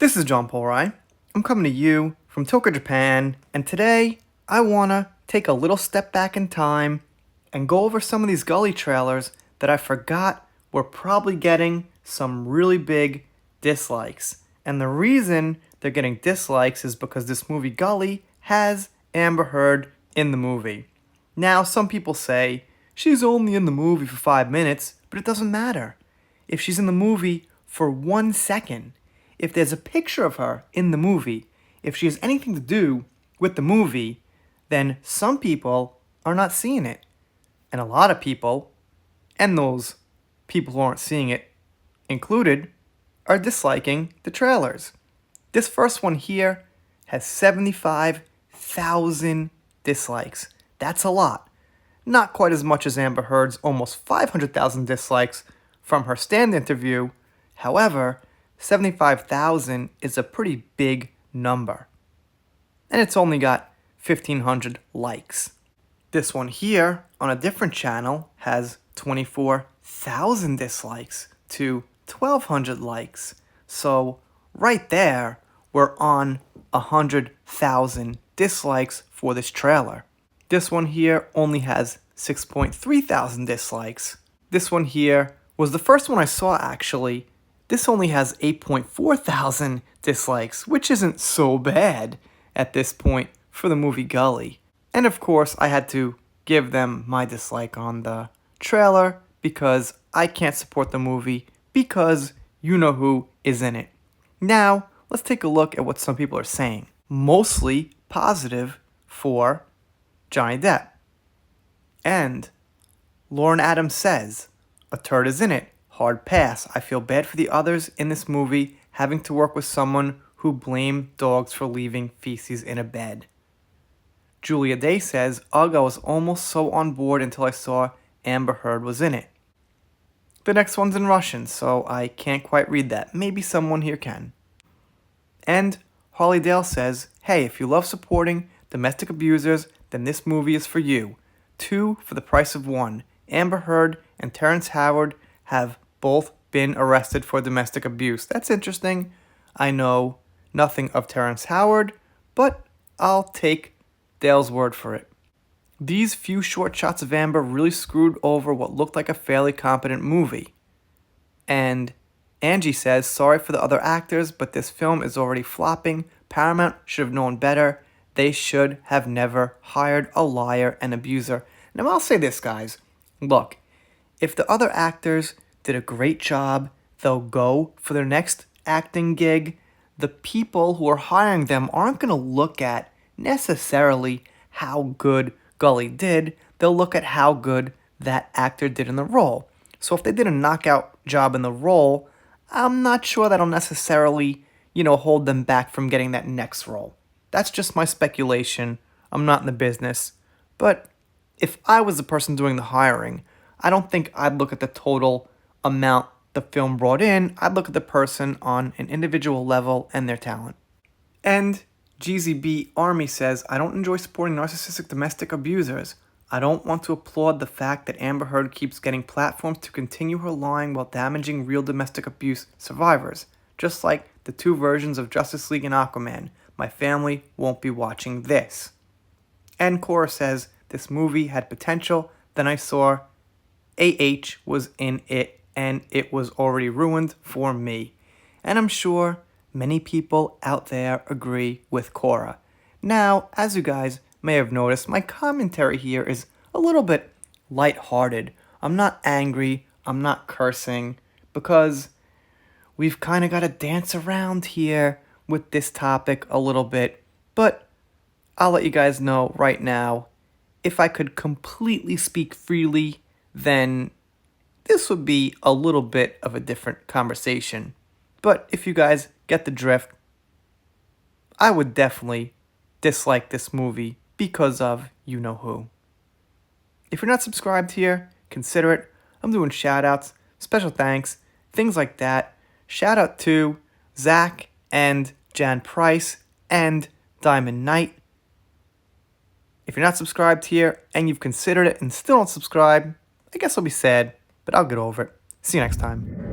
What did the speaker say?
This is John Polrai. I'm coming to you from Tokyo, Japan, and today I wanna take a little step back in time and go over some of these Gully trailers that I forgot were probably getting some really big dislikes. And the reason they're getting dislikes is because this movie Gully has Amber Heard in the movie. Now, some people say she's only in the movie for 5 minutes, but it doesn't matter. If she's in the movie for 1 second, if there's a picture of her in the movie, if she has anything to do with the movie, then some people are not seeing it. And a lot of people, and those people who aren't seeing it included, are disliking the trailers. This first one here has 75,000 dislikes. That's a lot. Not quite as much as Amber Heard's almost 500,000 dislikes from her stand interview. However, 75,000 is a pretty big number. And it's only got 1,500 likes. This one here, on a different channel, has 24,000 dislikes to 1,200 likes. So, right there, we're on 100,000 dislikes for this trailer. This one here only has 6,300 dislikes. This one here was the first one I saw, actually. This only has 8,400 dislikes, which isn't so bad at this point for the movie Gully. And of course, I had to give them my dislike on the trailer because I can't support the movie because you know who is in it. Now, let's take a look at what some people are saying. Mostly positive for Johnny Depp. And Lauren Adams says, "A turd is in it. Hard pass. I feel bad for the others in this movie having to work with someone who blamed dogs for leaving feces in a bed." Julia Day says, "Ugh, I was almost so on board until I saw Amber Heard was in it." The next one's in Russian, so I can't quite read that. Maybe someone here can. And Harley Dale says, "Hey, if you love supporting domestic abusers, then this movie is for you. 2 for the price of 1. Amber Heard and Terrence Howard have both been arrested for domestic abuse." That's interesting. I know nothing of Terrence Howard, but I'll take Dale's word for it. These few short shots of Amber really screwed over what looked like a fairly competent movie. And Angie says, "Sorry for the other actors, but this film is already flopping. Paramount should have known better. They should have never hired a liar and abuser." Now I'll say this, guys. Look, if the other actors did a great job, they'll go for their next acting gig. The people who are hiring them aren't going to look at necessarily how good Gully did. They'll look at how good that actor did in the role. So if they did a knockout job in the role, I'm not sure that'll necessarily, hold them back from getting that next role. That's just my speculation. I'm not in the business. But if I was the person doing the hiring, I don't think I'd look at the total amount the film brought in. I'd look at the person on an individual level and their talent. And GZB Army says, "I don't enjoy supporting narcissistic domestic abusers. I don't want to applaud the fact that Amber Heard keeps getting platforms to continue her lying while damaging real domestic abuse survivors. Just like the 2 versions of Justice League and Aquaman. My family won't be watching this." And Cora says, "This movie had potential. Then I saw AH was in it, and it was already ruined for me." And I'm sure many people out there agree with Cora. Now, as you guys may have noticed, my commentary here is a little bit lighthearted. I'm not angry, I'm not cursing, because we've kind of got to dance around here with this topic a little bit. But I'll let you guys know right now, if I could completely speak freely, then this would be a little bit of a different conversation. But if you guys get the drift, I would definitely dislike this movie because of you-know-who. If you're not subscribed here, consider it. I'm doing shout-outs, special thanks, things like that. Shout-out to Zach and Jan Price and Diamond Knight. If you're not subscribed here and you've considered it and still don't subscribe, I guess I'll be sad, but I'll get over it. See you next time.